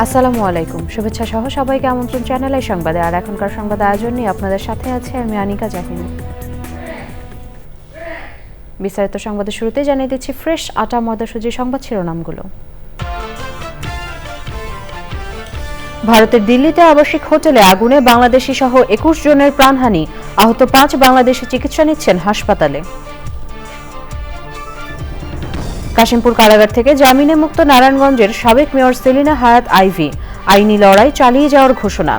আসসালামু আলাইকুম, শুভেচ্ছা সহ সবাইকে আমন্ত্রণ চ্যানেলের সংবাদে। আর এখনকার সংবাদ আয়োজন নিয়ে আপনাদের সাথে আছে আমি আনিকা জাহিন। বিস্তারিত সংবাদের শুরুতে জানিয়ে দিচ্ছি ফ্রেশ আটা ময়দা সুজি সংবাদ শিরোনামগুলো। ভারতের দিল্লিতে আবাসিক হোটেলে আগুনে বাংলাদেশি সহ 21 জনের প্রাণহানি, আহত 5 বাংলাদেশি চিকিৎসা নিচ্ছেন হাসপাতালে। কাশিমপুর কারাগার থেকে জামিনে মুক্ত নারায়ণগঞ্জের সাবেক মেয়র সেলিনা হায়াত আইভি, আইনি লড়াই চালিয়ে যাওয়ার ঘোষণা।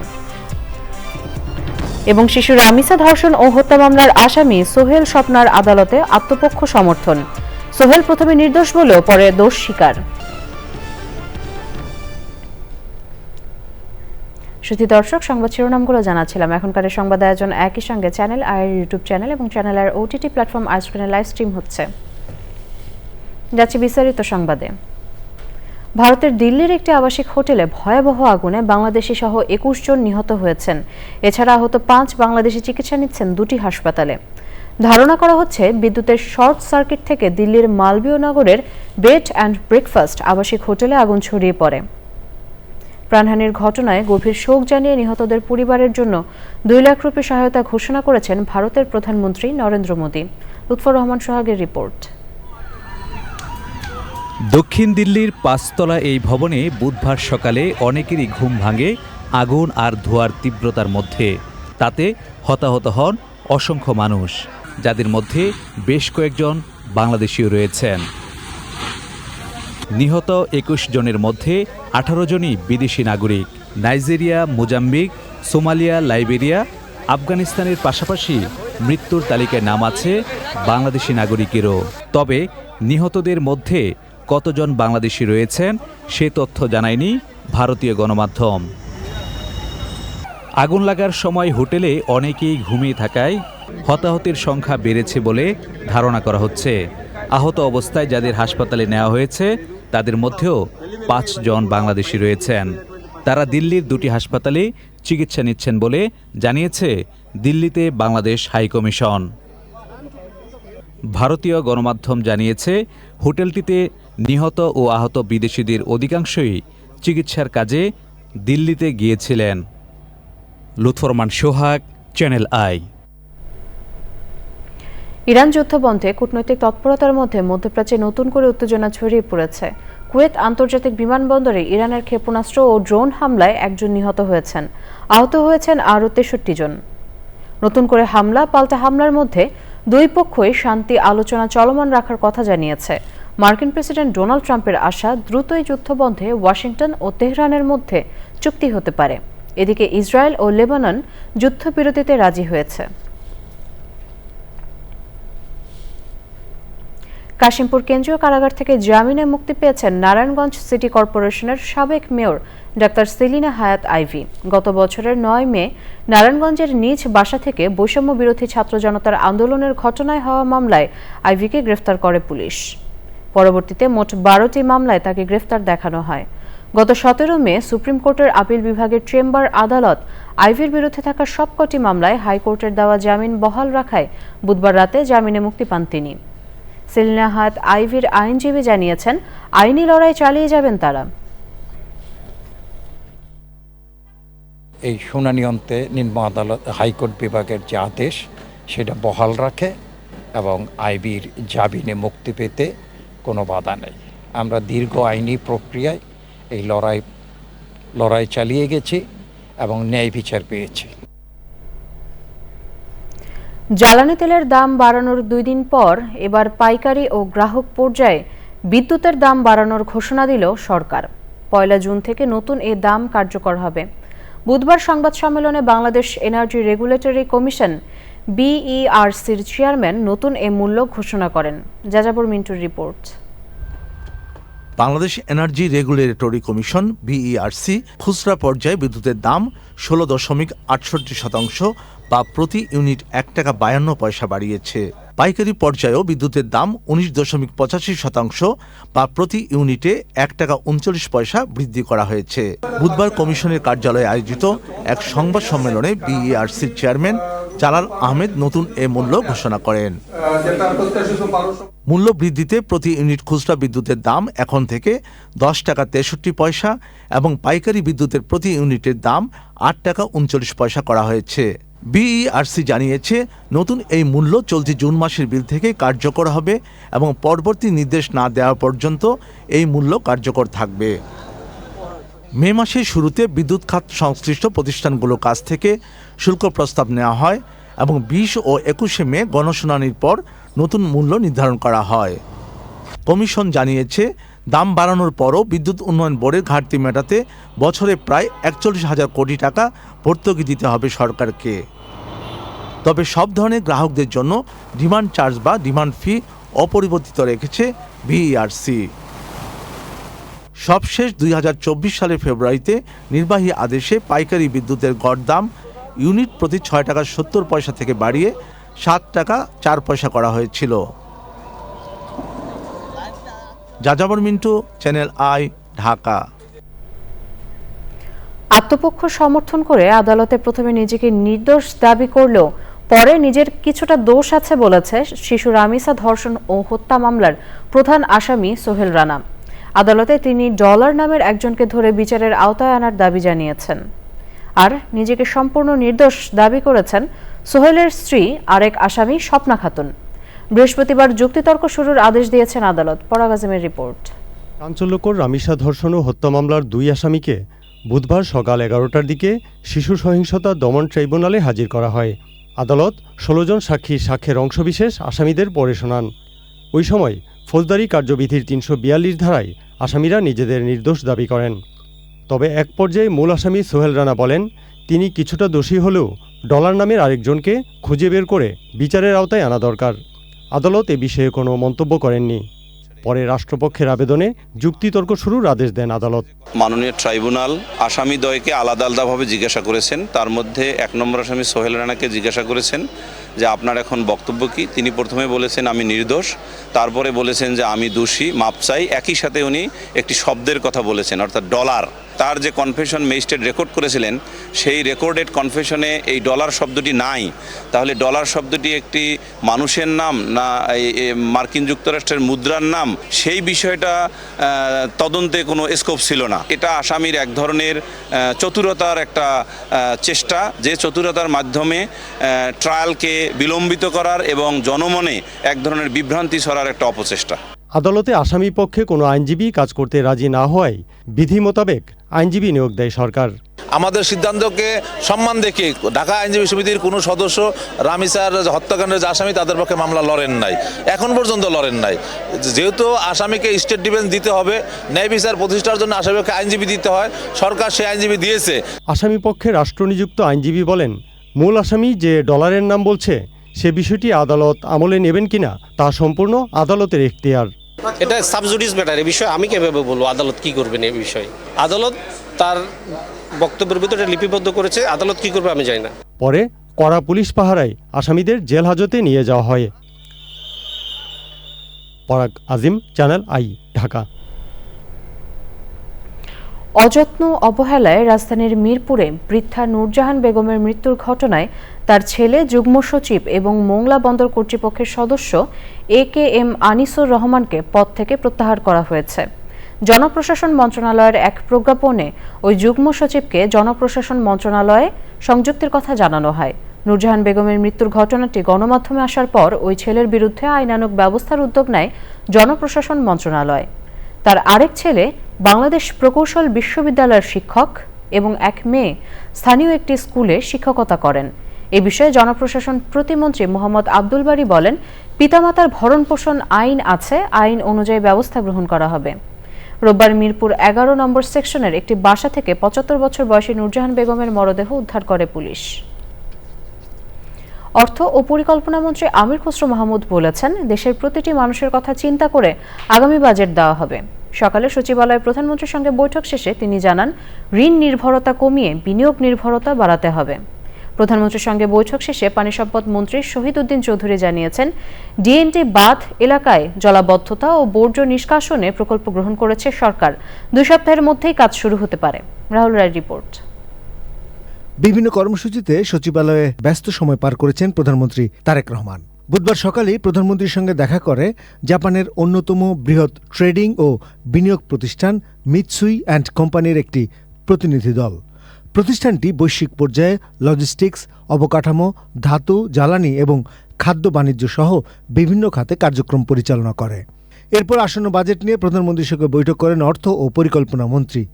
এবং শিশু রামিসা ধর্ষণ ও হত্যা মামলার আসামি সোহেল স্বপ্নার আদালতে আত্মপক্ষ সমর্থন। সোহেল প্রথমে নির্দোষ বলেও পরে দোষ স্বীকার। সুধী দর্শক, সংবাদ শিরোনামগুলো জানাচ্ছিলাম। এখনকার সংবাদ আয়োজন একই সঙ্গে চ্যানেল আয়ের ইউটিউব চ্যানেল এবং চ্যানেলের ওটিটি প্ল্যাটফর্ম আইস্ক্রিনে লাইভ স্ট্রিম হচ্ছে। যাচ্ছি বিস্তারিত সংবাদে। ভারতের দিল্লির একটি আবাসিক হোটেলে ভয়াবহ আগুনে বাংলাদেশি সহ 21 জন নিহত হয়েছেন। এছাড়া আহত 5 বাংলাদেশি চিকিৎসা নিচ্ছেন দুটি হাসপাতালে। ধারণা করা হচ্ছে বিদ্যুতের শর্ট সার্কিট থেকে দিল্লির মালবীয় নগরের বেড অ্যান্ড ব্রেকফাস্ট আবাসিক হোটেলে আগুন ছড়িয়ে পড়ে। প্রাণহানির ঘটনায় গভীর শোক জানিয়ে নিহতদের পরিবারের জন্য 2 লাখ রুপি সহায়তা ঘোষণা করেছেন ভারতের প্রধানমন্ত্রী নরেন্দ্র মোদী। লুৎফর রহমান সোহাগের রিপোর্ট। দক্ষিণ দিল্লির 5তলা এই ভবনে বুধবার সকালে অনেকেরই ঘুম ভাঙে আগুন আর ধোঁয়ার তীব্রতার মধ্যে। তাতে হতাহত হন অসংখ্য মানুষ, যাদের মধ্যে বেশ কয়েকজন বাংলাদেশীও রয়েছেন। নিহত 21 জনের মধ্যে 18 জনই বিদেশি নাগরিক। নাইজেরিয়া, মোজাম্বিক, সোমালিয়া, লাইবেরিয়া, আফগানিস্তানের পাশাপাশি মৃত্যুর তালিকায় নাম আছে বাংলাদেশি নাগরিকেরও। তবে নিহতদের মধ্যে কতজন বাংলাদেশি রয়েছেন সে তথ্য জানায়নি ভারতীয় গণমাধ্যম। আগুন লাগার সময় হোটেলে অনেকেই ঘুমিয়ে থাকায় হতাহতের সংখ্যা বেড়েছে বলে ধারণা করা হচ্ছে। আহত অবস্থায় যাদের হাসপাতালে নেওয়া হয়েছে তাদের মধ্যেও 5 জন বাংলাদেশি রয়েছেন। তারা দিল্লির 2টি হাসপাতালে চিকিৎসা নিচ্ছেন বলে জানিয়েছে দিল্লিতে বাংলাদেশ হাইকমিশন। ভারতীয় গণমাধ্যম জানিয়েছে হোটেলটিতে নিহত ও আহত বিদেশিদের অধিকাংশই চিকিৎসার কাজে দিল্লিতে গিয়েছিলেন। লুৎফর রহমান সোহাগ, চ্যানেল আই। ইরান যুদ্ধবন্ধে কূটনৈতিক তৎপরতার মধ্যে মধ্যপ্রাচ্যে নতুন করে উত্তেজনা ছড়িয়ে পড়েছে। কুয়েত আন্তর্জাতিক বিমানবন্দরে ইরানের ক্ষেপণাস্ত্র ও ড্রোন হামলায় 1 জন নিহত হয়েছেন, আহত হয়েছেন আরও 63 জন। নতুন করে হামলা পাল্টা হামলার মধ্যে দুই পক্ষই শান্তি আলোচনা চলমান রাখার কথা জানিয়েছে। মার্কিন প্রেসিডেন্ট ডোনাল্ড ট্রাম্পের আশা দ্রুতই যুদ্ধবন্ধে ওয়াশিংটন ও তেহরানের মধ্যে চুক্তি হতে পারে। এদিকে ইসরায়েল ও লেবানন যুদ্ধবিরতিতে রাজি হয়েছে। কাশিমপুর কেন্দ্রীয় কারাগার থেকে জামিনে মুক্তি পেয়েছেন নারায়ণগঞ্জ সিটি কর্পোরেশনের সাবেক মেয়র ডাক্তার সেলিনা হায়াত আইভি। গত বছরের 9 মে নারায়ণগঞ্জের নিজ বাসা থেকে বৈষম্য বিরোধী ছাত্র জনতার আন্দোলনের ঘটনায় হওয়া মামলায় আইভিকে গ্রেফতার করে পুলিশ। পরবর্তীতে মোট 12টি মামলায় তাকে গ্রেফতার দেখানো হয়। গত 17 মে সুপ্রিম কোর্টের আপিল বিভাগের চেম্বার আদালত আইভির বিরুদ্ধে থাকা সবকটি মামলায় হাইকোর্টের দেওয়া জামিন বহাল রাখায় বুধবার রাতে জামিনে মুক্তি পান তিনি। সেলিনা হায়াত আইভির আইনজীবী জানিয়েছেন আইনি লড়াই চালিয়ে যাবেন তারা। এই শুনানি অন্তে নিম্ন আদালত হাইকোর্ট বিভাগের যে আদেশ সেটা বহাল রাখে এবং আইভির জামিনে মুক্তি পেতে কোনো বাধা নেই। আমরা দীর্ঘ আইনি প্রক্রিয়ায় এই লড়াই চালিয়ে গেছি এবং ন্যায় বিচার পেয়েছি। জ্বালানি তেলের দাম বাড়ানোর 2 দিন পর এবার পাইকারি ও গ্রাহক পর্যায়ে বিদ্যুতের দাম বাড়ানোর ঘোষণা দিল সরকার। 1 জুন থেকে নতুন এই দাম কার্যকর হবে। বুধবার সংবাদ সম্মেলনে বাংলাদেশ এনার্জি রেগুলেটরি কমিশন BERCর চেয়ারম্যান নতুন এই মূল্য ঘোষণা করেন। যাযাবর মিন্টুর report. Bangladesh Energy Regulatory Commission BERC খুচরা পর্যায়ে বিদ্যুতের দাম 16.68% বা প্রতি ইউনিট 1 টাকা 52 পয়সা বাড়িয়েছে। পাইকারি পর্যায়েও বিদ্যুতের দাম 19.85% বা প্রতি ইউনিটে 1 টাকা 39 পয়সা বৃদ্ধি করা হয়েছে। বুধবার কমিশনের কার্যালয়ে আয়োজিত এক সংবাদ সম্মেলনে BERCর চেয়ারম্যান জালাল আহমেদ নতুন এ মূল্য ঘোষণা করেন। মূল্য বৃদ্ধিতে প্রতি ইউনিট খুচরা বিদ্যুতের দাম এখন থেকে 10 টাকা 63 পয়সা এবং পাইকারি বিদ্যুতের প্রতি ইউনিটের দাম 8 টাকা 39 পয়সা করা হয়েছে। বিইআরসি জানিয়েছে, নতুন এই মূল্য চলতি জুন মাসের বিল থেকে কার্যকর হবে এবং পরবর্তী নির্দেশ না দেওয়া পর্যন্ত এই মূল্য কার্যকর থাকবে। মে মাসের শুরুতে বিদ্যুৎ খাত সংশ্লিষ্ট প্রতিষ্ঠানগুলোর কাছ থেকে শুল্ক প্রস্তাব নেওয়া হয় এবং 20 ও 21শে মে গণশুনানির পর নতুন মূল্য নির্ধারণ করা হয়। কমিশন জানিয়েছে, দাম বাড়ানোর পরও বিদ্যুৎ উন্নয়ন বোর্ডের ঘাটতি মেটাতে বছরে প্রায় 41,000 কোটি টাকা ভর্তুকি দিতে হবে সরকারকে। তবে সব ধরনের গ্রাহকদের জন্য ডিমান্ড চার্জ বা ডিমান্ড ফি অপরিবর্তিত রেখেছে বিইআরসি। সবশেষ 2024 সালের ফেব্রুয়ারিতে নির্বাহী আদেশে পাইকারি বিদ্যুতের গড় দাম ইউনিট প্রতি 6 টাকা 70 পয়সা থেকে বাড়িয়ে 7 টাকা 4 পয়সা করা হয়েছিল। যাযাবর মিন্টু, চ্যানেল আই, ঢাকা। আত্মপক্ষ সমর্থন করে আদালতে প্রথমে নিজেকে নির্দোষ দাবি করলেও পরে নিজের কিছুটা দোষ আছে বলেছে শিশু রামিসা ধর্ষণ ও হত্যা মামলার প্রধান আসামি সোহেল রানা। আদালতে তিনি ডলার নামের একজনকে ধরে বিচারের আওতায় আনার দাবি জানিয়েছেন। আর নিজেকে সম্পূর্ণ নির্দোষ দাবি করেছেন সোহেলের স্ত্রী আরেক আসামি স্বপ্না খাতুন। বৃহস্পতিবার যুক্তিতর্ক শুরুর আদেশ দিয়েছেন আদালত। পরাগ আজমের রিপোর্ট। চাঞ্চল্যকর রামিসা ধর্ষণ ও হত্যা মামলার 2 আসামিকে বুধবার সকাল 11টার দিকে শিশু সহিংসতা দমন ট্রাইব্যুনালে হাজির করা হয়। আদালত 16 জন সাক্ষীর সাক্ষ্যের অংশবিশেষ আসামিদের পড়ে শোনান। ওই সময় ফৌজদারি কার্যবিধির 342 ধারায় আসামিরা নিজেদের নির্দোষ দাবি করেন। তবে এক পর্যায়ে মূল আসামি সোহেল রানা বলেন, তিনি কিছুটা দোষী হলেও ডলার নামের আরেকজনকে খুঁজে বের করে বিচারের আওতায় আনা দরকার। আদালত এ বিষয়ে কোনো মন্তব্য করেননি। পরে রাষ্ট্রপক্ষের আবেদনে যুক্তিতর্ক শুরুর আদেশ দেন আদালত। মাননীয় ট্রাইব্যুনাল আসামিদ্বয়কে আলাদা আলাদাভাবে জিজ্ঞাসা করেছেন। তার মধ্যে 1 নম্বর আসামি সোহেল রানাকে জিজ্ঞাসা করেছেন যে আপনার এখন বক্তব্য কি। তিনি প্রথমে বলেছেন আমি নির্দোষ, তারপরে বলেছেন যে আমি দোষী, মাপ চাই। একই সাথে উনি একটি শব্দের কথা বলেছেন, অর্থাৎ ডলার। তার যে কনফেশন ম্যাজিস্ট্রেট রেকর্ড করেছিলেন, সেই রেকর্ডেড কনফেশনে এই ডলার শব্দটি নাই। তাহলে ডলার শব্দটি একটি মানুষের নাম না মার্কিন যুক্তরাষ্ট্রের মুদ্রার নাম, সেই বিষয়টা তদন্তে কোনো স্কোপ ছিল না। এটা আসামির এক ধরনের চতুরতার একটা চেষ্টা, যে চতুরতার মাধ্যমে ট্রায়ালকে বিলম্বিত করার এবং জনমনে এক ধরনের বিভ্রান্তি ছড়ার একটা অপচেষ্টা। আদালতে আসামি পক্ষে কোনো আইনজীবী কাজ করতে রাজি না হওয়ায় বিধি মোতাবেক আইনজীবী নিয়োগ দেয় সরকার। আমাদের সিদ্ধান্তকে সম্মান দেখে ঢাকা আইনজীবী সমিতির কোনো সদস্য রামিসার হত্যাকাণ্ডের যে আসামি তাদের পক্ষে মামলা লড়েন নাই, এখন পর্যন্ত লড়েন নাই। যেহেতু আসামিকে স্টেট ডিফেন্স দিতে হবে, ন্যায় বিচার প্রতিষ্ঠার জন্য আসামিকে আইনজীবী দিতে হয়, সরকার সেই আইনজীবী দিয়েছে। আসামি পক্ষে রাষ্ট্রনিযুক্ত আইনজীবী বলেন, মূল আসামি যে ডলারের নাম বলছে সে বিষয়টি আদালত আমলে নেবেন কিনা তা সম্পূর্ণ আদালতের এখতিয়ার। এটা সাবজুডিস ম্যাটার। এই বিষয়ে আমি কিভাবে বলবো আদালত কি করবেন? এই বিষয়ে আদালত তার বক্তব্যের ভিতরে লিপিবদ্ধ করেছে, আদালত কি করবে আমি জানি না। পরে কড়া পুলিশ পাহারায় আসামিদের জেল হাজতে নিয়ে যাওয়া হয়। পরাগ আজিম, চ্যানেল আই, ঢাকা। অযত্ন অবহেলায় রাজধানীর মিরপুরে বৃদ্ধা নূরজাহান বেগমের মৃত্যুর ঘটনায় তার ছেলে যুগ্ম সচিব এবং মোংলা বন্দর কর্তৃপক্ষের সদস্য AKM আনিসুর রহমানকে পদ থেকে প্রত্যাহার করা হয়েছে। জনপ্রশাসন মন্ত্রণালয়ের এক প্রজ্ঞাপনে ওই যুগ্ম সচিবকে জনপ্রশাসন মন্ত্রণালয়ে সংযুক্তির কথা জানানো হয়। নূরজাহান বেগমের মৃত্যুর ঘটনাটি গণমাধ্যমে আসার পর ওই ছেলের বিরুদ্ধে আইনানুগ ব্যবস্থার উদ্যোগ নেয় জনপ্রশাসন মন্ত্রণালয়। তার আরেক ছেলে বাংলাদেশ প্রকৌশল বিশ্ববিদ্যালয়ের শিক্ষক এবং এক মেয়ে স্থানীয় একটি স্কুলে শিক্ষকতা করেন। এ বিষয়ে জনপ্রশাসন প্রতিমন্ত্রী মোহাম্মদ আব্দুল বারী বলেন, পিতামাতার ভরণ পোষণ আইন আছে, আইন অনুযায়ী ব্যবস্থা গ্রহণ করা হবে। রোববার মিরপুর 11 নম্বর সেকশনের একটি বাসা থেকে 75 বছর বয়সী নূরজাহান বেগমের মরদেহ উদ্ধার করে পুলিশ। অর্থ ও পরিকল্পনা মন্ত্রী আমির খসরু মাহমুদ বলেছেন, দেশের প্রতিটি মানুষের কথা চিন্তা করে আগামী বাজেট দেওয়া হবে। সকালে সচিবালয়ে প্রধানমন্ত্রীর সঙ্গে বৈঠক শেষে তিনি জানান, ঋণ নির্ভরতা কমিয়ে বিনিয়োগ নির্ভরতা বাড়াতে হবে। প্রধানমন্ত্রীর সঙ্গে বৈঠক শেষে পানি সম্পদ মন্ত্রী শহীদ উদ্দিন চৌধুরী জানিয়েছেন, ডিএনটি বাঁধ এলাকায় জলাবদ্ধতা ও বর্জ্য নিষ্কাশনে প্রকল্প গ্রহণ করেছে সরকার। 2 সপ্তাহের মধ্যেই কাজ শুরু হতে পারে। রাহুল রায়ের রিপোর্ট। বিভিন্ন কর্মসূচিতে সচিবালয়ে ব্যস্ত সময় পার করেছেন প্রধানমন্ত্রী তারেক রহমান। বুধবার সকালেই প্রধানমন্ত্রীর সঙ্গে দেখা করে জাপানের অন্যতম বৃহৎ ট্রেডিং ও বিনিয়োগ প্রতিষ্ঠান মিৎসুই অ্যান্ড কোম্পানির একটি প্রতিনিধি দল। প্রতিষ্ঠানটি বৈশ্বিক পর্যায়ে লজিস্টিক্স, অবকাঠামো, ধাতু, জ্বালানি এবং খাদ্য বাণিজ্য সহ বিভিন্ন খাতে কার্যক্রম পরিচালনা করে। এরপর আসন্ন বাজেট নিয়ে প্রধানমন্ত্রীর সঙ্গে বৈঠক করেন অর্থ ও পরিকল্পনা মন্ত্রী।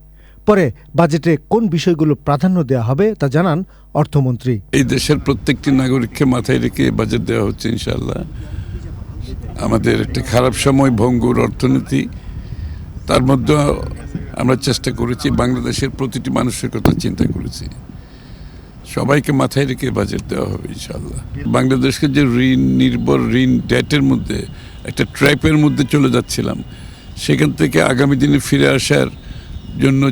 পরে বাজেটে কোন বিষয়গুলো প্রাধান্য দেওয়া হবে তা জানান অর্থমন্ত্রী। এই দেশের প্রত্যেকটি নাগরিককে মাথায় রেখে বাজেট দেওয়া হচ্ছে ইনশাআল্লাহ। আমাদের একটা খারাপ সময়, ভঙ্গুর অর্থনীতি, তার মধ্যে আমরা চেষ্টা করেছি বাংলাদেশের প্রতিটি মানুষের কথা চিন্তা করেছি। সবাইকে মাথায় রেখে বাজেট দেওয়া হবে ইনশাআল্লাহ। বাংলাদেশকে যে ঋণ ডেটের মধ্যে একটা ট্র্যাপের মধ্যে চলে যাচ্ছিলাম, সেখান থেকে আগামী দিনে ফিরে আসার জন্য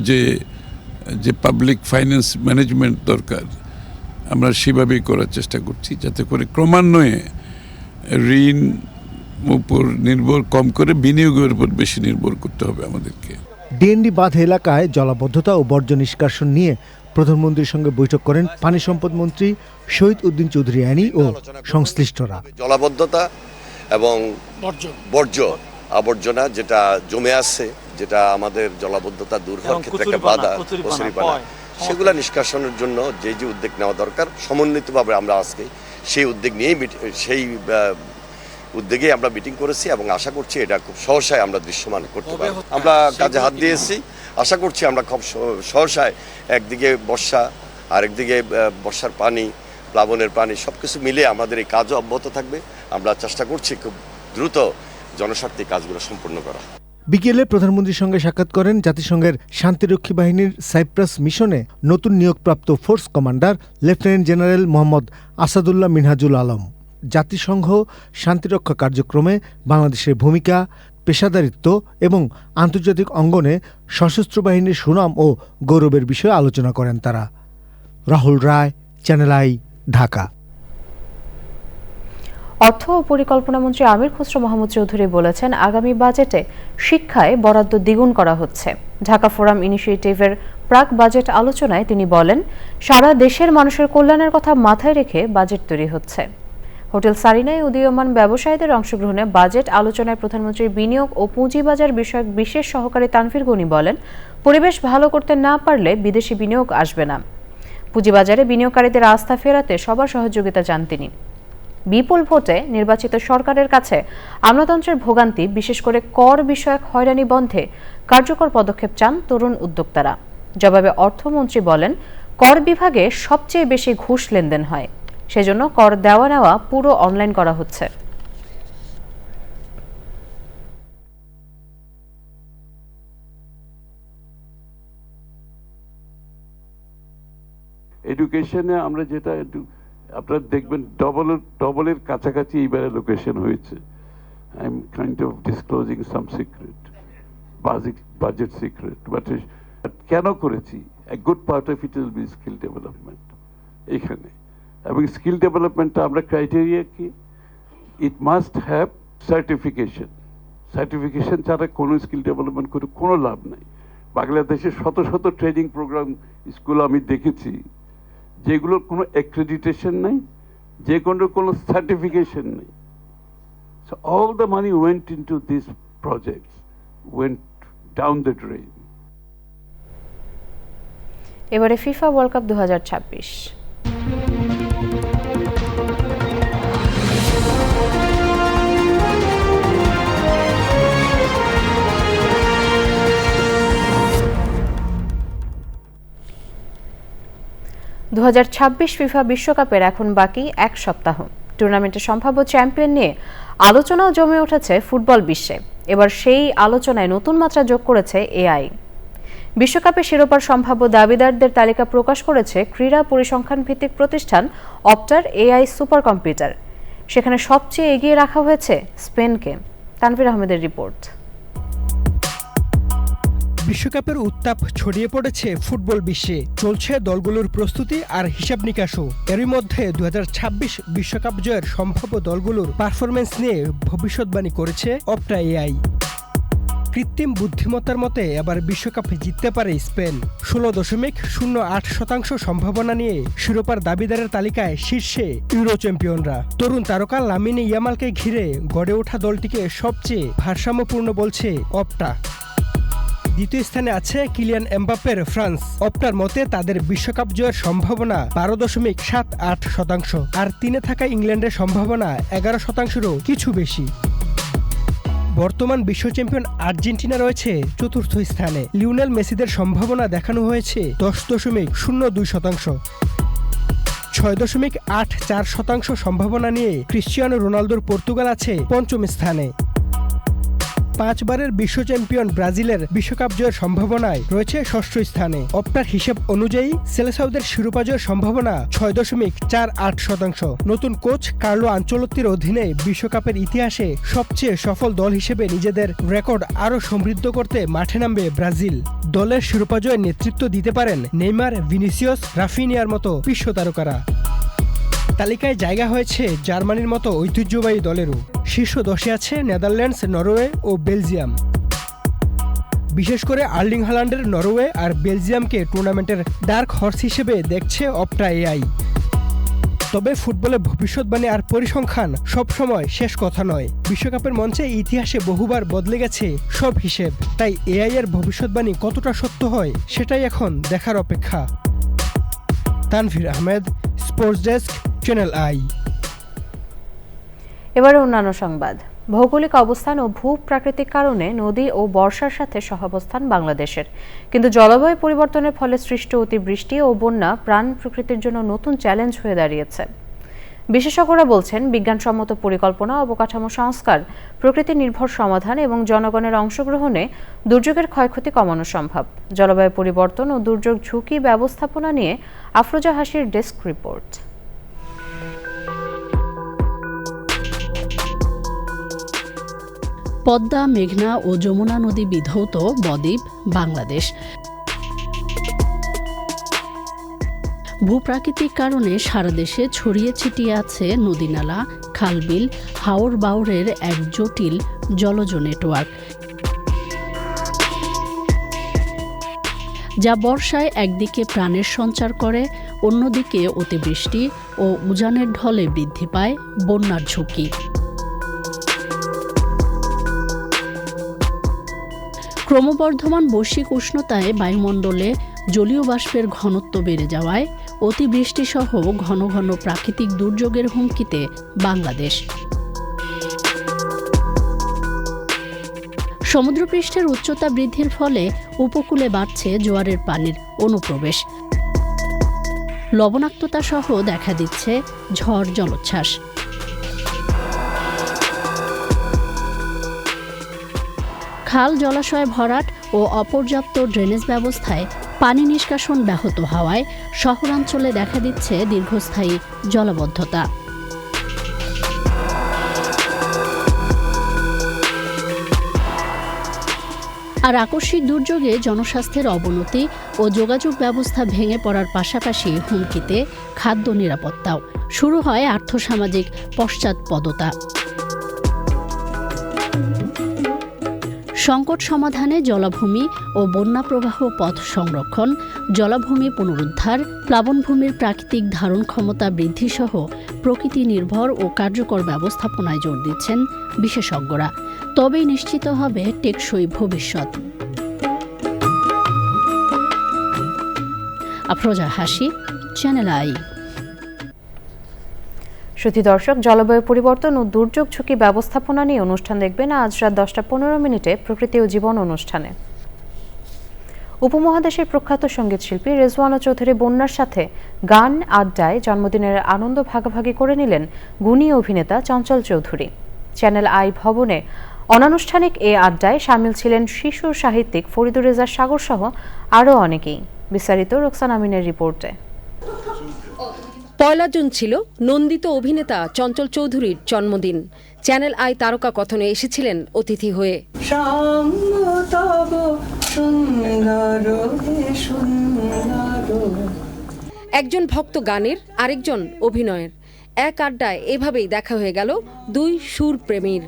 যে পাবলিক ফাইন্যান্স ম্যানেজমেন্ট দরকার, আমরা সেভাবেই করার চেষ্টা করছি, যাতে করে ক্রমান্বয়ে ঋণ উপর নির্ভর কম করে বিনিয়োগের উপর বেশি নির্ভর করতে হবে আমাদেরকে। ডিএনডি বাঁধ এলাকায় জলাবদ্ধতা ও বর্জ্য নিষ্কাশন নিয়ে প্রধানমন্ত্রীর সঙ্গে বৈঠক করেন পানি সম্পদ মন্ত্রী শহীদ উদ্দিন চৌধুরী আইনি ও সংশ্লিষ্টরা। জলাবদ্ধতা এবং বর্জ্য আবর্জনা যেটা জমে আছে, যেটা আমাদের জলাবদ্ধতা দূর হওয়ার ক্ষেত্রে একটা বাধা, কচুরিপানা, সেগুলা নিষ্কাশনের জন্য যে উদ্যোগ নেওয়া দরকার, সমন্বিতভাবে আমরা আজকে সেই উদ্যোগ নিয়েই উদ্যোগে আমরা মিটিং করেছি এবং আশা করছি এটা খুব সহসায় আমরা দৃশ্যমান করতে পারব। আমরা কাজে হাত দিয়েছি, আশা করছি আমরা খুব সহসায় একদিকে বর্ষা, আরেকদিকে বর্ষার পানি, প্লাবনের পানি সবকিছু মিলে আমাদের এই কাজও অব্যাহত থাকবে। আমরা চেষ্টা করছি খুব দ্রুত জনস্বার্থে কাজগুলো সম্পূর্ণ করা। বিকেলে প্রধানমন্ত্রীর সঙ্গে সাক্ষাৎ করেন জাতিসংঘের শান্তিরক্ষী বাহিনীর সাইপ্রাস মিশনে নতুন নিয়োগপ্রাপ্ত force commander lieutenant general Mohammad Asadullah Minhajul Alam. জাতিসংঘ শান্তিরক্ষা কার্যক্রমে বাংলাদেশের ভূমিকা, পেশাদারিত্ব এবং আন্তর্জাতিক অঙ্গনে সশস্ত্র বাহিনীর সুনাম ও গৌরবের বিষয়ে আলোচনা করেন তারা। রাহুল রায়, চ্যানেল আই, ঢাকা। অর্থ ও পরিকল্পনা মন্ত্রী আমির খসরু মাহমুদ চৌধুরী বলেছেন, আগামী বাজেটে শিক্ষায় বরাদ্দ দ্বিগুণ করা হচ্ছে। ঢাকা ফোরাম ইনিশিয়েটিভের প্রাক বাজেট আলোচনায় তিনি বলেন, সারা দেশের মানুষের কল্যাণের কথা মাথায় রেখে বাজেট তৈরি হচ্ছে। হোটেল সারিনায় উদীয়মান ব্যবসায়ীদের অংশগ্রহণে বাজেট আলোচনায় প্রধানমন্ত্রীর বিনিয়োগ ও পুঁজিবাজার বিষয়ক বিশেষ সহকারী তানফির গনি বলেন, পরিবেশ ভালো করতে না পারলে বিদেশি বিনিয়োগ আসবে না। পুঁজিবাজারে বিনিয়োগকারীদের আস্থা ফেরাতে সবার সহযোগিতা চান তিনি। বিপুল ভোটে নির্বাচিত সরকারের কাছে আমলাতন্ত্রের ভোগান্তি, বিশেষ করে কর বিষয়ক হয়রানি বন্ধে কার্যকর পদক্ষেপ চান তরুণ উদ্যোক্তারা। জবাবে অর্থমন্ত্রী বলেন, কর বিভাগে সবচেয়ে বেশি ঘুষ লেনদেন হয়, সেজন্য কর দেওয়া নেওয়া পুরো অনলাইন করা হচ্ছে। এডুকেশনে আমরা যেটা আপনারা দেখবেন ডবলের কাছাকাছি এইবার এলোকেশন হয়েছে। I am kind of disclosing some secret, budget secret, but কেন করেছি? A good part of it will be skill development এখানে। এবং স্কিল ডেভেলপমেন্টটা আমরা ক্রাইটেরিয়া কি, it must have certification. Certification ছাড়া কোনো স্কিল ডেভেলপমেন্ট করে কোনো লাভ নাই। বাংলাদেশে শত শত ট্রেনিং প্রোগ্রাম স্কুল আমি দেখেছি যেগুলোর কোনো অ্যাক্রেডিটেশন নেই, যে কোনো সার্টিফিকেশন নেই। So all the money went into this projects went down the drain. এবারে ফিফা ওয়ার্ল্ড কাপ 2026। ফিফা বিশ্বকাপের এখন বাকি এক সপ্তাহ। টুর্নামেন্টের সম্ভাব্য চ্যাম্পিয়ন নিয়ে আলোচনাও জমে উঠেছে ফুটবল বিশ্বে। এবার সেই আলোচনায় নতুন মাত্রা যোগ করেছে এআই। বিশ্বকাপে শিরোপার সম্ভাব্য দাবিদারদের তালিকা প্রকাশ করেছে ক্রীড়া পরিসংখ্যান ভিত্তিক প্রতিষ্ঠান অপটার এআই সুপার কম্পিউটার। সেখানে সবচেয়ে এগিয়ে রাখা হয়েছে স্পেনকে। তানভীর আহমেদের রিপোর্ট। বিশ্বকাপের উত্তাপ ছড়িয়ে পড়েছে ফুটবল বিশ্বে, চলছে দলগুলোর প্রস্তুতি আর হিসাব নিকাশও। এরই মধ্যে 2026 বিশ্বকাপ জয়ের সম্ভাব্য দলগুলোর পারফরমেন্স নিয়ে ভবিষ্যৎবাণী করেছে অপটা এআই। কৃত্রিম বুদ্ধিমত্তার মতে এবার বিশ্বকাপ জিততে পারে স্পেন। 16.08% সম্ভাবনা নিয়ে শিরোপার দাবিদারের তালিকায় শীর্ষে ইউরো চ্যাম্পিয়নরা। তরুণ তারকা লামিনে ইয়ামালকে ঘিরে গড়ে ওঠা দলটিকে সবচেয়ে ভারসাম্যপূর্ণ বলছে অপটা। দ্বিতীয় স্থানে আছে কিলিয়ান এমবাপ্পের ফ্রান্স। অপটার মতে তাদের বিশ্বকাপ জয়ের সম্ভাবনা 12.78%, আর 3-এ থাকা ইংল্যান্ডের সম্ভাবনা 11%-এরও কিছু বেশি। বর্তমান বিশ্ব চ্যাম্পিয়ন আর্জেন্টিনা রয়েছে চতুর্থ স্থানে। লিওনেল মেসিদের সম্ভাবনা দেখানো হয়েছে 10.02%। 6.84% সম্ভাবনা নিয়ে ক্রিশ্চিয়ানো রোনালদোর পর্তুগাল আছে পঞ্চম স্থানে। 5 বারের বিশ্ব চ্যাম্পিয়ন ব্রাজিলের বিশ্বকাপ জয়ের সম্ভাবনায় রয়েছে ষষ্ঠ স্থানে। অপটার হিসেব অনুযায়ী সেলেসাউদের শিরোপা জয়ের সম্ভাবনা 6.48%। নতুন কোচ কার্লো আনচেলত্তির অধীনে বিশ্বকাপের ইতিহাসে সবচেয়ে সফল দল হিসেবে নিজেদের রেকর্ড আরও সমৃদ্ধ করতে মাঠে নামবে ব্রাজিল। দলের শিরোপা জয়ে নেতৃত্ব দিতে পারেন নেইমার, ভিনিসিয়াস, রাফিনিয়ার মতো বিশ্ব তারকারা। তালিকায় জায়গা হয়েছে জার্মানির মতো ঐতিহ্যবাহী দলেরও। শীর্ষ 10-এ আছে নেদারল্যান্ডস, নরওয়ে ও বেলজিয়াম। বিশেষ করে আর্লিং হাল্যান্ডের নরওয়ে আর বেলজিয়ামকে টুর্নামেন্টের ডার্ক হর্স হিসেবে দেখছে অপটা এআই। তবে ফুটবলে ভবিষ্যৎবাণী আর পরিসংখ্যান সবসময় শেষ কথা নয়। বিশ্বকাপের মঞ্চে ইতিহাসে বহুবার বদলে গেছে সব হিসেব, তাই এআই এর ভবিষ্যৎবাণী কতটা সত্য হয় সেটাই এখন দেখার অপেক্ষা। Tanvir Ahmed, sports desk, channel I. এবারে অন্যান্য সংবাদ। ভৌগোলিক অবস্থান ও ভূ-প্রাকৃতিক কারণে নদী ও বর্ষার সাথে সহাবস্থান বাংলাদেশের, কিন্তু জলবায়ু পরিবর্তনের ফলে সৃষ্ট অতিবৃষ্টি ও বন্যা প্রাণ প্রকৃতির জন্য নতুন চ্যালেঞ্জ হয়ে দাঁড়িয়েছে। বিশেষজ্ঞরা বলছেন, বিজ্ঞানসম্মত পরিকল্পনা, অবকাঠামো সংস্কার, প্রকৃতি নির্ভর সমাধান এবং জনগণের অংশগ্রহণে দুর্যোগের ক্ষয়ক্ষতি কমানো সম্ভব। জলবায়ু পরিবর্তন ও দুর্যোগ ঝুঁকি ব্যবস্থাপনা নিয়ে আফরোজা হাসির ডেস্ক রিপোর্ট। পদ্মা, মেঘনা ও যমুনা নদী বিধৌত বদ্বীপ বাংলাদেশ। ভূপ্রাকৃতিক কারণে সারা দেশে ছড়িয়ে ছিটিয়ে আছে নদীনালা, খালবিল, হাওর বাওরের এক জটিল জলজ নেটওয়ার্ক, যা বর্ষায় একদিকে প্রাণের সঞ্চার করে, অন্যদিকে অতিবৃষ্টি ও উজানের ঢলে বৃদ্ধি পায় বন্যার ঝুঁকি। ক্রমবর্ধমান বৈশ্বিক উষ্ণতায় বায়ুমণ্ডলে জলীয় বাষ্পের ঘনত্ব বেড়ে যাওয়ায় অতিবৃষ্টিসহ ঘন ঘন প্রাকৃতিক দুর্যোগের হুমকিতে বাংলাদেশ। সমুদ্রপৃষ্ঠের উচ্চতা বৃদ্ধির ফলে উপকূলে বাড়ছে জোয়ারের পানির অনুপ্রবেশ। লবণাক্ততা সহ দেখা দিচ্ছে ঝড় জলোচ্ছ্বাস। খাল জলাশয় ভরাট ও অপর্যাপ্ত ড্রেনেজ ব্যবস্থায় পানি নিষ্কাশন ব্যাহত হওয়ায় শহরাঞ্চলে দেখা দিচ্ছে দীর্ঘস্থায়ী জলাবদ্ধতা। আর আকস্মিক দুর্যোগে জনস্বাস্থ্যের অবনতি ও যোগাযোগ ব্যবস্থা ভেঙে পড়ার পাশাপাশি হুমকিতে খাদ্য নিরাপত্তাও। শুরু হয় আর্থসামাজিক পশ্চাৎপদতা। সংকট সমাধানে জলাভূমি ও বন্যা প্রবাহ পথ সংরক্ষণ, জলাভূমি পুনরুদ্ধার, প্লাবনভূমির প্রাকৃতিক ধারণ ক্ষমতা বৃদ্ধি সহ প্রকৃতি নির্ভর ও কার্যকর ব্যবস্থাপনায় জোর দিচ্ছেন বিশেষজ্ঞরা। তবেই নিশ্চিত হবে টেকসই ভবিষ্যৎ। আফরোজা হাসি, চ্যানেল আই। শ্রোতা দর্শক, জলবায়ু পরিবর্তন ও দুর্যোগ ঝুঁকি ব্যবস্থাপনা নিয়ে অনুষ্ঠান দেখবেন আজ রাত 10:15 প্রকৃতি ও জীবন অনুষ্ঠানে। উপমহাদেশের প্রখ্যাত সঙ্গীত শিল্পী রেজওয়ানা চৌধুরী বন্যার সাথে গান আড্ডায় জন্মদিনের আনন্দ ভাগাভাগি করে নিলেন গুণী অভিনেতা চঞ্চল চৌধুরী। চ্যানেল আই ভবনে অনানুষ্ঠানিক এ আড্ডায় সামিল ছিলেন শিশু সাহিত্যিক ফরিদুর রেজা সাগর সহ আরও অনেকেই। বিস্তারিত রোকসানা আমিনের রিপোর্টে। 1 জুন ছিল নন্দিত অভিনেতা চঞ্চল চৌধুরীর জন্মদিন। চ্যানেল আই তারকা কথনে এসেছিলেন অতিথি হয়ে। একজন ভক্ত গানের, আরেকজন অভিনয়ের। এক আড্ডায় এভাবেই দেখা হয়ে গেল দুই সুর প্রেমীর।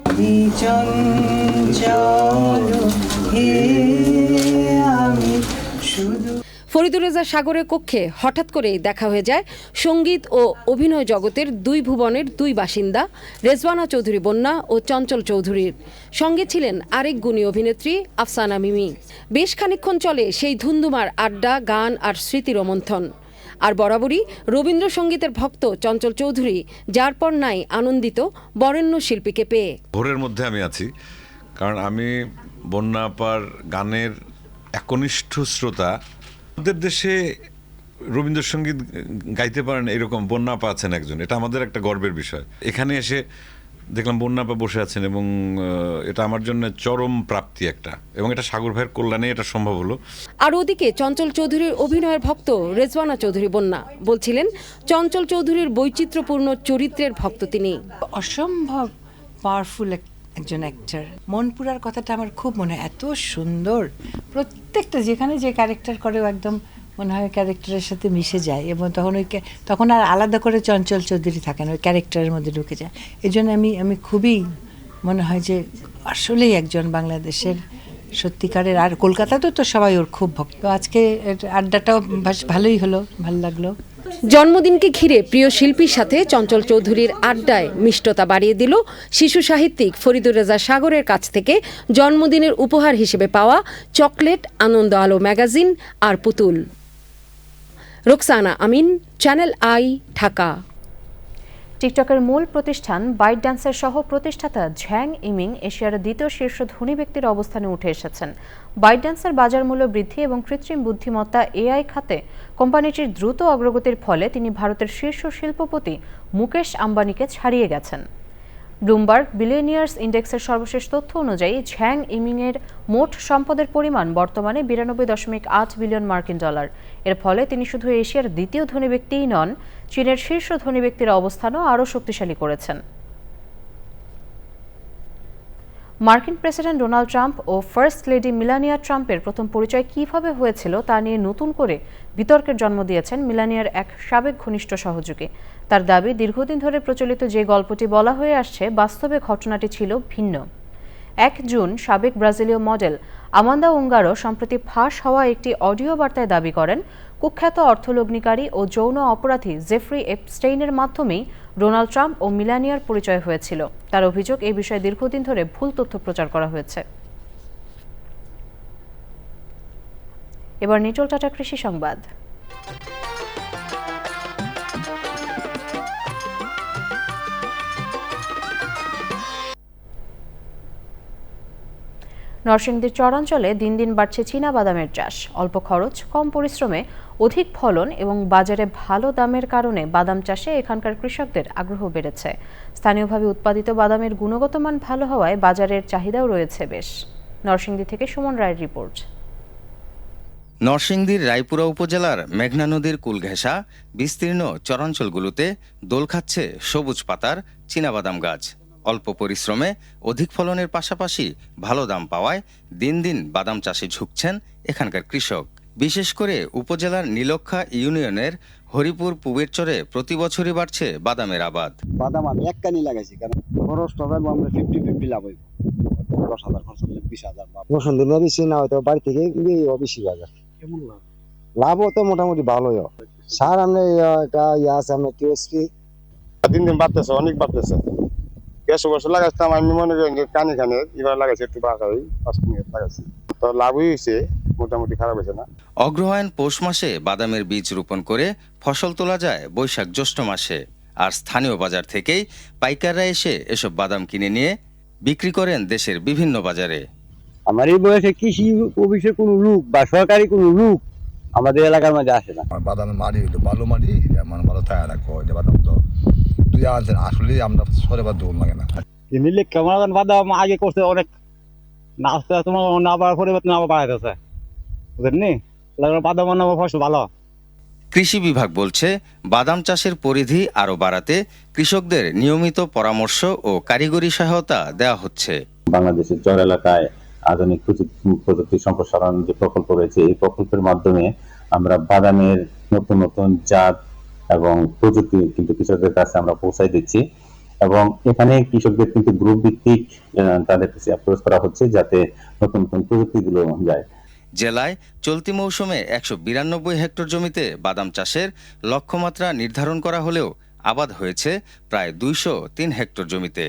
ফরিদুর রেজা সাগরের কক্ষে হঠাৎ করেই দেখা হয়ে যায় সঙ্গীত ও অভিনয় জগতের দুই ভুবনের দুই বাসিন্দা রেজওয়ানা চৌধুরী বন্যা ও চঞ্চল চৌধুরীর। সঙ্গে ছিলেন আরেক গুণী অভিনেত্রী আফসানা মিমি। বেশ খানিকক্ষণ চলে সেই ধুন্ধুমার আড্ডা, গান আর স্মৃতি রোমন্থন। আর বরাবরই রবীন্দ্রসঙ্গীতের ভক্ত চঞ্চল চৌধুরী যার পর নাই আনন্দিত বরেণ্য শিল্পীকে পেয়ে। ভোরের মধ্যে আমি আছি, কারণ আমি বন্যা আপার গানের একনিষ্ঠ শ্রোতা। আমাদের দেশে রবীন্দ্রসঙ্গীত গাইতে পারেন এরকম বন্যা আপা আছেন একজন, এটা আমাদের একটা গর্বের বিষয়। এখানে এসে দেখলাম বন্যা আপা বসে আছেন এবং এটা আমার জন্য চরম প্রাপ্তি একটা, এবং এটা সাগর ভাইয়ের কল্যাণে এটা সম্ভব হলো। আর ওদিকে চঞ্চল চৌধুরীর অভিনয়ের ভক্ত রেজওয়ানা চৌধুরী বন্যা বলছিলেন চঞ্চল চৌধুরীর বৈচিত্র্যপূর্ণ চরিত্রের ভক্ত তিনি। অসম্ভব পাওয়ারফুল একজন অ্যাক্টর। মনপুরার কথাটা আমার খুব মনে হয়, এত সুন্দর প্রত্যেকটা, যেখানে যে ক্যারেক্টার করেও একদম মনে হয় ক্যারেক্টারের সাথে মিশে যায়, এবং তখন আর আলাদা করে চঞ্চল চৌধুরী থাকে না, ওই ক্যারেক্টারের মধ্যে ঢুকে যায়। এই জন্য আমি খুবই মনে হয় যে আসলেই একজন বাংলাদেশের সত্যিকারের। আর কলকাতাতেও তো সবাই ওর খুব ভক্ত। আজকে আড্ডাটাও ভালোই হলো, ভালো লাগলো। জন্মদিনকে ঘিরে প্রিয় শিল্পীর সাথে চঞ্চল চৌধুরীর আড্ডায় মিষ্টতা বাড়িয়ে দিল শিশু সাহিত্যিক ফরিদুর রেজা সাগরের কাছ থেকে জন্মদিনের উপহার হিসেবে পাওয়া চকলেট, আনন্দ আলো ম্যাগাজিন আর পুতুল। রোকসানা আমিন, চ্যানেল আই, ঢাকা। টিকটকের মূল প্রতিষ্ঠান বাইট ডান্সের সহ প্রতিষ্ঠাতা ঝ্যাং ইমিং এশিয়ার দ্বিতীয় শীর্ষ ধনী ব্যক্তির অবস্থানে উঠে এসেছেন। বাইট ডান্সের বাজার মূল্য বৃদ্ধি এবং কৃত্রিম বুদ্ধিমত্তা এআই খাতে কোম্পানিটির দ্রুত অগ্রগতির ফলে তিনি ভারতের শীর্ষ শিল্পপতি মুকেশ আম্বানিকে ছাড়িয়ে গেছেন। ব্লুমবার্গ বিলিয়নিয়ার্স ইন্ডেক্সের সর্বশেষ তথ্য অনুযায়ী ঝ্যাং ইমিংয়ের মোট সম্পদের পরিমাণ বর্তমানে 92.8 বিলিয়ন মার্কিন ডলার। এর ফলে তিনি শুধু এশিয়ার দ্বিতীয় ধনী ব্যক্তিই নন, চীনের শীর্ষ ধনী ব্যক্তির অবস্থানও আরও শক্তিশালী করেছেন। মার্কিন প্রেসিডেন্ট ডোনাল্ড ট্রাম্প ও ফার্স্ট লেডি মেলানিয়া ট্রাম্পের প্রথম পরিচয় কিভাবে হয়েছিল তা নিয়ে নতুন করে বিতর্কের জন্ম দিয়েছেন মেলানিয়ার এক সাবেক ঘনিষ্ঠ সহযোগী। তার দাবি, দীর্ঘদিন ধরে প্রচলিত যে গল্পটি বলা হয়ে আসছে, বাস্তবে ঘটনাটি ছিল ভিন্ন। 1 জুন সাবেক ব্রাজিলীয় মডেল আমান্দা উঙ্গারো সম্প্রতি ফাঁস হওয়া একটি অডিও বার্তায় দাবি করেন, কুখ্যাত অর্থলগ্নিকারী ও যৌন অপরাধী জেফ্রি এপস্টেইনের মাধ্যমেই ডোনাল্ড ট্রাম্প ও মেলানিয়ার পরিচয় হয়েছিল। তার অভিযোগ, এই বিষয়ে দীর্ঘদিন ধরে ভুল তথ্য প্রচার করা হয়েছে। এবার নিটল টাটা কৃষি সংবাদ। নরসিংদীর চরাঞ্চলে দিন দিন বাড়ছে চীনা বাদামের চাষ। অল্প খরচ, কম পরিশ্রমে অধিক ফলন এবং বাজারে ভালো দামের কারণে বাদাম চাষে এখানকার কৃষকদের আগ্রহ বেড়েছে। স্থানীয়ভাবে উৎপাদিত বাদামের গুণগত মান ভালো হওয়ায় বাজারের চাহিদাও রয়েছে বেশ। নরসিংদী থেকে সুমন রায়ের রিপোর্ট। নরসিংদীর রায়পুরা উপজেলার মেঘনা নদীর কূল ঘেঁষা বিস্তীর্ণ চরাঞ্চলগুলোতে দোল খাচ্ছে সবুজ পাতার চীনাবাদাম গাছ। অল্প পরিশ্রমে অধিক ফলনের পাশাপাশি ভালো দাম পাওয়ায় দিন দিন বাদাম চাষে ঝুঁকছেন এখানকার কৃষক। বিশেষ করে উপজেলার নীলক্ষা ইউনিয়নের হরিপুর পুবের চরে প্রতি বছরই বাড়ছে বাদামের আবাদ। বাদাম আমি এক কানি লাগাইছি, কারণ খরচটা যাবো আমরা 50-50 লাভ হইব। 10,000 খরচ হলে 20,000 লাভ। রসুন দিলে বেশি না হয়তো বাড়ি থেকে বেশি বাজার। কেমন লাভ? লাভও তো মোটামুটি ভালোই। সার আমরা একটা আছে, আমরা টিএসপি দিন দিন বাড়তেছে, অনেক বাড়তেছে। গ্যাস বছর লাগাইতাম আমি মনে করি কানি খানে, এবার লাগাইছি একটু বাঁকাই 5 মিনিট লাগাইছি, তো লাভই হয়েছে, মোটামুটি খারাপ হয়েছে না। অগ্রহায়ণ পৌষ মাসে বাদামের বীজ রোপণ করে ফসল তোলা যায় বৈশাখ জ্যৈষ্ঠ মাসে। আর স্থানীয় বাজার থেকেই পাইকাররা এসে এসব বাদাম কিনে নিয়ে বিক্রি করেন দেশের বিভিন্ন বাজারে। আমার এই বয়সে কৃষি অফিসের কোনো লোক বা সরকারি কোনো লোক আমাদের এলাকার মাঝে আসে না। বাদামের মাটি হইলো ভালো মাটি, মানে ভালো থাকা রাখো বাদাম, তো তুই আনছেন আসলে আমরা সরে বাদ দেবো লাগে না। নিলে কেমন বাদাম আগে করছে অনেক, না আসতে তোমার না বাড়ার পরিবর্তন আবার বাড়াইতেছে, বুঝলেন? বাদাম ফসল ভালো। কৃষি বিভাগ বলছে বাদাম চাষের পরিধি আরও বাড়াতে কৃষকদের নিয়মিত পরামর্শ ও কারিগরি সহায়তা দেওয়া হচ্ছে। বাংলাদেশের চর এলাকায় আধুনিক প্রযুক্তি সম্প্রসারণ যে প্রকল্প রয়েছে, এই প্রকল্পের মাধ্যমে আমরা বাদামের নতুন নতুন জাত এবং প্রযুক্তি কিন্তু কৃষকদের কাছে আমরা পৌঁছাই দিচ্ছি। এবং এখানে কৃষকদের কিন্তু গ্রুপ ভিত্তিক তাদের কাছে অ্যাপ্রোচ করা হচ্ছে যাতে নতুন নতুন প্রযুক্তিগুলো যায়। জেলায় চলতি মৌসুমে 192 হেক্টর জমিতে বাদাম চাষের লক্ষ্যমাত্রা নির্ধারণ করা হলেও আবাদ হয়েছে প্রায় 203 হেক্টর জমিতে।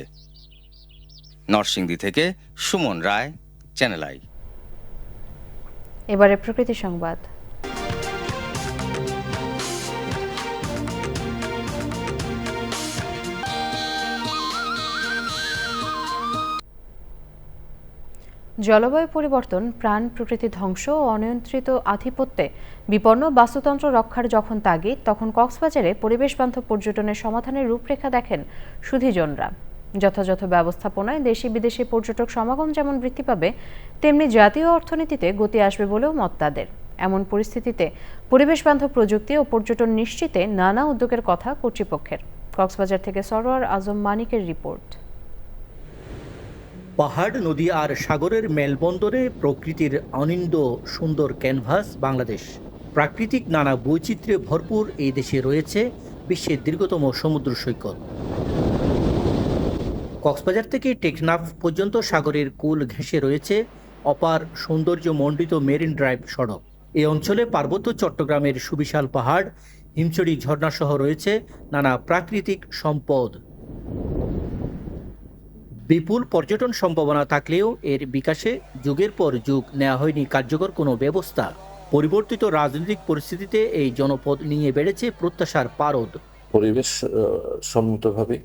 নরসিংদী থেকে সুমন রায়, চ্যানেল আই। এবারে প্রকৃতি সংবাদ। জলবায়ু পরিবর্তন, প্রাণ প্রকৃতি ধ্বংস ও অনিয়ন্ত্রিত আধিপত্যে বিপন্ন বাস্তুতন্ত্র রক্ষার যখন তাগিদ, তখন কক্সবাজারে পরিবেশ বান্ধব পর্যটনের সমাধানের রূপরেখা দেখেন সুধীজনরা। যথাযথ ব্যবস্থাপনায় দেশি বিদেশি পর্যটক সমাগম যেমন বৃদ্ধি পাবে, তেমনি জাতীয় অর্থনীতিতে গতি আসবে বলেও মত তাদের। এমন পরিস্থিতিতে পরিবেশ বান্ধব প্রযুক্তি ও পর্যটন নিশ্চিতে নানা উদ্যোগের কথা কর্তৃপক্ষের। কক্সবাজার থেকে সরোয়ার আজম মানিকের রিপোর্ট। পাহাড়, নদী আর সাগরের মেলবন্দরে প্রকৃতির অনিন্দ্য সুন্দর ক্যানভাস বাংলাদেশ। প্রাকৃতিক নানা বৈচিত্র্যে ভরপুর এই দেশে রয়েছে বিশ্বের দীর্ঘতম সমুদ্র সৈকত। কক্সবাজার থেকে টেকনাফ পর্যন্ত সাগরের কুল ঘেঁষে রয়েছে অপার সৌন্দর্যমণ্ডিত মেরিন ড্রাইভ সড়ক। এই অঞ্চলে পার্বত্য চট্টগ্রামের সুবিশাল পাহাড়, হিমছড়ি ঝর্ণাসহ রয়েছে নানা প্রাকৃতিক সম্পদ। বিপুল পর্যটন সম্ভাবনা থাকলেও এর বিকাশে যুগের পর যুগ নেওয়া হয়নি কার্যকর কোনো ব্যবস্থা। পরিবর্তিত রাজনৈতিক পরিস্থিতিতে এই জনপদ নিয়ে বেড়েছে প্রত্যাশার পারদ। পরিবেশ সম্মতভাবে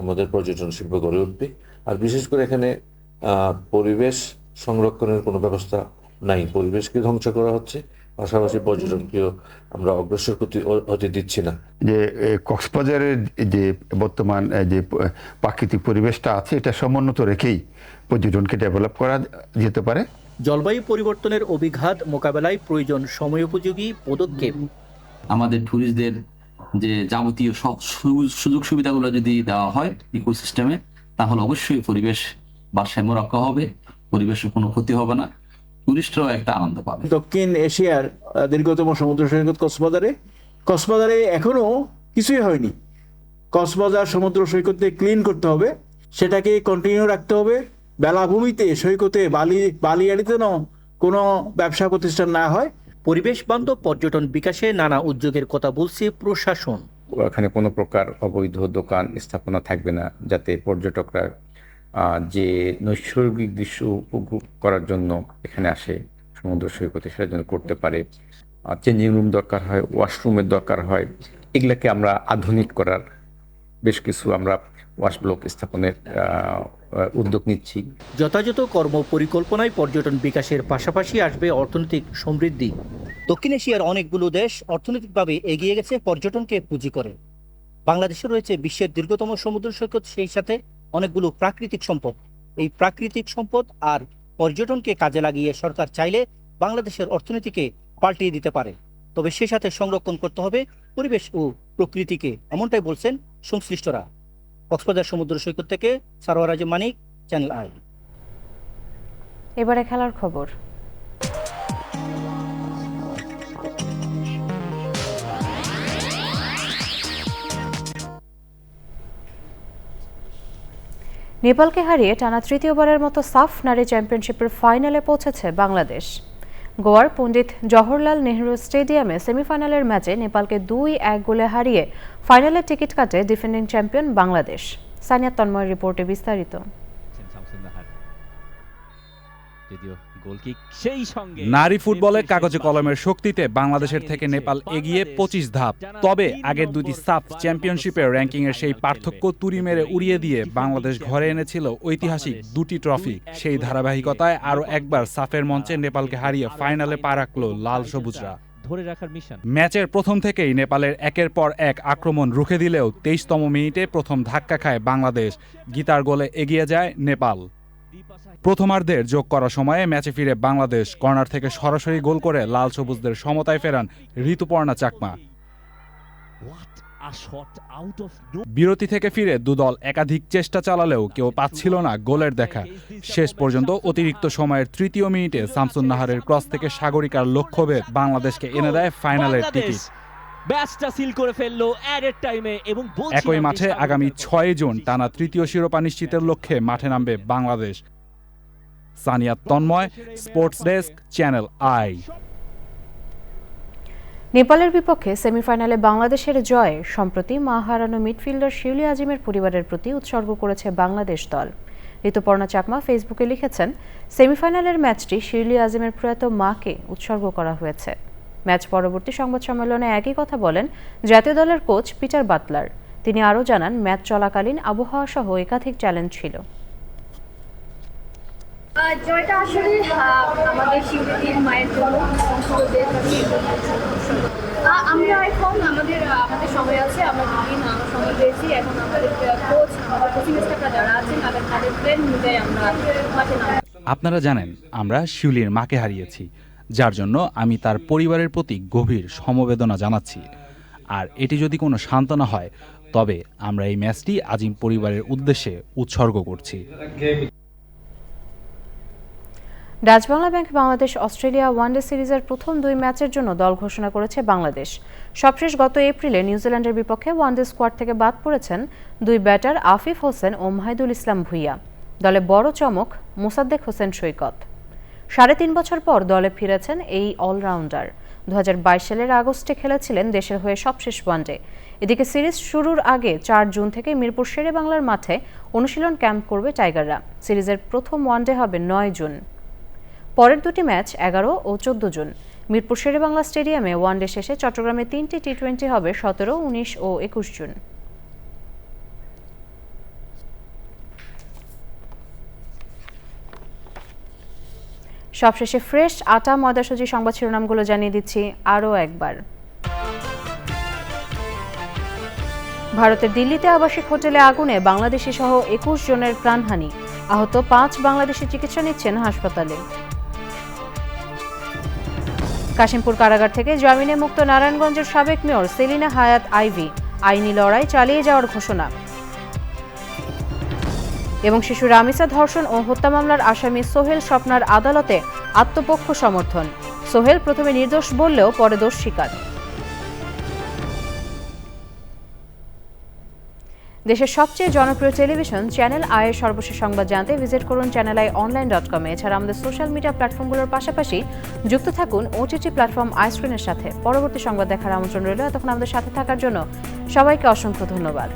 আমাদের পর্যটন শিল্প গড়ে উঠবে, আর বিশেষ করে এখানে পরিবেশ সংরক্ষণের কোনো ব্যবস্থা নাই। পরিবেশকে ধ্বংস করা হচ্ছে, পাশাপাশি পর্যটনকেও আমরা অগ্রসর হতে দিচ্ছি না। যে কক্সবাজারের যে বর্তমান যে প্রাকৃতিক পরিবেশটা আছে, এটা সমুন্নত রেখেই পর্যটনকে ডেভেলপ করা যেতে পারে। জলবায়ু পরিবর্তনের অভিঘাত মোকাবেলায় প্রয়োজন সময়োপযোগী পদক্ষেপ। আমাদের ট্যুরিস্টদের যে যাবতীয় সুযোগ সুবিধাগুলো যদি দেওয়া হয় ইকোসিস্টেমে, তাহলে অবশ্যই পরিবেশ ভারসাম্য রক্ষা হবে, পরিবেশের কোনো ক্ষতি হবে না, টুরিস্টরাও একটা আনন্দ পাবে। দক্ষিণ এশিয়ার দীর্ঘতম সমুদ্র সৈকত কক্সবাজারে এখনো কিছুই হয়নি। কক্সবাজার সমুদ্র সৈকতে ক্লিন করতে হবে, সেটাকে কন্টিনিউ রাখতে হবে। বেলাভূমিতে, সৈকতে, বালিয়াড়িতে কোনো ব্যবসা প্রতিষ্ঠান না হয়। পরিবেশ বান্ধব পর্যটন বিকাশে নানা উদ্যোগের কথা বলছে প্রশাসন। এখানে কোনো প্রকার অবৈধ দোকান স্থাপনা থাকবে না, যাতে পর্যটকরা যে নৈসর্গিক দৃশ্য উপভোগ করার জন্য এখানে আসে সমুদ্র সৈকতে, সেটার জন্য করতে পারে। চেঞ্জিং রুম দরকার হয়, ওয়াশরুমের দরকার হয়, এগুলাকে আমরা আধুনিক করার বেশ কিছু আমরা ওয়াশ ব্লক স্থাপনের উদ্যোগ নিচ্ছি। যথাযথ কর্ম পরিকল্পনায় পর্যটন বিকাশের পাশাপাশি আসবে অর্থনৈতিক সমৃদ্ধি। দক্ষিণ এশিয়ার অনেকগুলো দেশ অর্থনৈতিকভাবে এগিয়ে গেছে পর্যটনকে পুঁজি করে। বাংলাদেশে রয়েছে বিশ্বের দীর্ঘতম সমুদ্র সৈকত, সেই সাথে অনেকগুলো প্রাকৃতিক সম্পদ। এই প্রাকৃতিক সম্পদ আর পর্যটনকে কাজে লাগিয়ে সরকার চাইলে বাংলাদেশের অর্থনীতিকে পাল্টিয়ে দিতে পারে। তবে সেই সাথে সংরক্ষণ করতে হবে পরিবেশ ও প্রকৃতিকে, এমনটাই বলছেন সংশ্লিষ্টরা। কক্সবাজার সমুদ্র সৈকত থেকে সরোয়ার আজম মানিক, চ্যানেল আই। এবারে খেলার খবর। নেপালকে হারিয়ে টানা তৃতীয়বারের মতো সাফ নারী চ্যাম্পিয়নশিপের ফাইনালে পৌঁছেছে বাংলাদেশ। গোয়ার পণ্ডিত জওহরলাল নেহরু স্টেডিয়ামে সেমিফাইনালের ম্যাচে নেপালকে 2-1 গোলে হারিয়ে ফাইনালের টিকিট কাটে ডিফেন্ডিং চ্যাম্পিয়ন বাংলাদেশ। সানিয়া তন্ময়ের রিপোর্টে বিস্তারিত। নারী ফুটবলে কাগজে কলমের শক্তিতে বাংলাদেশের থেকে নেপাল এগিয়ে 25 ধাপ। তবে আগের দুটি সাফ চ্যাম্পিয়নশিপের র্যাঙ্কিংয়ের সেই পার্থক্য তুড়ি মেরে উড়িয়ে দিয়ে বাংলাদেশ ঘরে এনেছিল ঐতিহাসিক দুটি ট্রফি। সেই ধারাবাহিকতায় আরও একবার সাফের মঞ্চে নেপালকে হারিয়ে ফাইনালে পা রাখল লাল সবুজরা। ম্যাচের প্রথম থেকেই নেপালের একের পর এক আক্রমণ রুখে দিলেও 23তম মিনিটে প্রথম ধাক্কা খায় বাংলাদেশ। গীতার গোলে এগিয়ে যায় নেপাল। প্রথমার্ধের যোগ করা সময়ে ম্যাচে ফিরে বাংলাদেশ। কর্নার থেকে সরাসরি গোল করে লাল সবুজদের সমতায় ফেরান ঋতুপর্ণা চাকমা। বিরতি থেকে ফিরে দুদল একাধিক চেষ্টা চালালেও কেউ পাচ্ছিল না গোলের দেখা। শেষ পর্যন্ত অতিরিক্ত সময়ের 3য় মিনিটে শামসুন নাহারের ক্রস থেকে সাগরিকার লক্ষ্যভেদ বাংলাদেশকে এনে দেয় ফাইনালের টিকিট। ম্যাচটা সিল করে ফেললো অ্যাডেড টাইমে এবং একই মাঠে আগামী 6 জুন টানা তৃতীয় শিরোপা নিশ্চিতের লক্ষ্যে মাঠে নামবে Bangladesh. Sania Tanmoy, sports desk, channel I. নেপালের বিপক্ষে সেমিফাইনালে বাংলাদেশের জয়ে সম্প্রতি মা হারানো মিডফিল্ডার শিউলি আজিমের পরিবারের প্রতি উৎসর্গ করেছে বাংলাদেশ দল। ঋতুপর্ণা চাকমা ফেসবুকে লিখেছেন, সেমিফাইনালের ম্যাচটি শিউলি আজিমের প্রয়াত মাকে উৎসর্গ করা হয়েছে। ম্যাচ পরবর্তী সংবাদ সম্মেলনে একই কথা বলেন জাতীয় দলের কোচ পিটার বাটলার। তিনি আরও জানান, ম্যাচ চলাকালীন আবহাওয়া সহ একাধিক চ্যালেঞ্জ ছিল। জয়টা আসলে আমাদের শিল্পীর মায়ের জন্য আমরা এখন আমাদের সময় আছে, আমরা দুদিন সময় পেয়েছি। এখন আমাদের কোচ, আমাদের কোচিং স্টাফরা যারা আছেন তাদের প্ল্যান অনুযায়ী আমরা মাঠে নামব। আপনারা জানেন, আমরা শিউলির মাকে হারিয়েছি, যার জন্য আমি তার পরিবারের প্রতি গভীর সমবেদনা জানাচ্ছি। আর এটি যদি কোনো সান্ত্বনা হয়, তবে আমরা এই ম্যাচটি আজিম পরিবারের উদ্দেশ্যে উৎসর্গ করছি। Dutch Bangla bank Bangladesh Australia one day সিরিজের প্রথম 2 ম্যাচের জন্য দল ঘোষণা করেছে বাংলাদেশ। সবশেষ গত এপ্রিলে নিউজিল্যান্ডের বিপক্ষে ওয়ানডে স্কোয়াড থেকে বাদ পড়েছেন 2 ব্যাটার আফিফ হোসেন ও মাহিদুল ইসলাম ভুইয়া। দলে বড় চমক মোসাদ্দেক হোসেন সৈকত। 3.5 বছর পর দলে ফিরেছেন এই অলরাউন্ডার। 2022 সালের আগস্টে খেলেছিলেন দেশের হয়ে সবশেষ ওয়ানডে। এদিকে সিরিজ শুরুর আগে 4 জুন থেকে মিরপুর শেরে বাংলার মাঠে অনুশীলন ক্যাম্প করবে টাইগাররা। সিরিজের প্রথম ওয়ানডে হবে 9 জুন। পরের 2টি ম্যাচ 11 ও 14 জুন। মিরপুর শেরে বাংলা স্টেডিয়ামে ওয়ানডে শেষে চট্টগ্রামে 3টি টি20 হবে 17, 19 ও 21 জুন। সবশেষে ফ্রেশ আটা ময়দাসূচি সংবাদ শিরোনামগুলো জানিয়ে দিচ্ছি আরও একবার। ভারতের দিল্লিতে আবাসিক হোটেলে আগুনে বাংলাদেশি সহ 21 জনের প্রাণহানি। আহত 5 বাংলাদেশি চিকিৎসা নিচ্ছেন হাসপাতালে। কাশিমপুর কারাগার থেকে জামিনে মুক্ত নারায়ণগঞ্জের সাবেক মেয়র সেলিনা হায়াত আইভি। আইনি লড়াই চালিয়ে যাওয়ার ঘোষণা। এবং শিশু রামিসা ধর্ষণ ও হত্যা মামলার আসামি সোহেল স্বপ্নার আদালতে আত্মপক্ষ সমর্থন। সোহেল প্রথমে নির্দোষ বললেও পরে দোষ স্বীকার। দেশের সবচেয়ে জনপ্রিয় টেলিভিশন চ্যানেল আইয়ের সর্বশেষ সংবাদ জানতে ভিজিট করুন channelionline.com। এছাড়া আমাদের সোশ্যাল মিডিয়া প্ল্যাটফর্মগুলোর পাশাপাশি যুক্ত থাকুন ওটিটি প্ল্যাটফর্ম আইস্ক্রিনের সাথে। পরবর্তী সংবাদ দেখার আমন্ত্রণ রইল। এতক্ষণ আমাদের সাথে থাকার জন্য সবাইকে অসংখ্য ধন্যবাদ।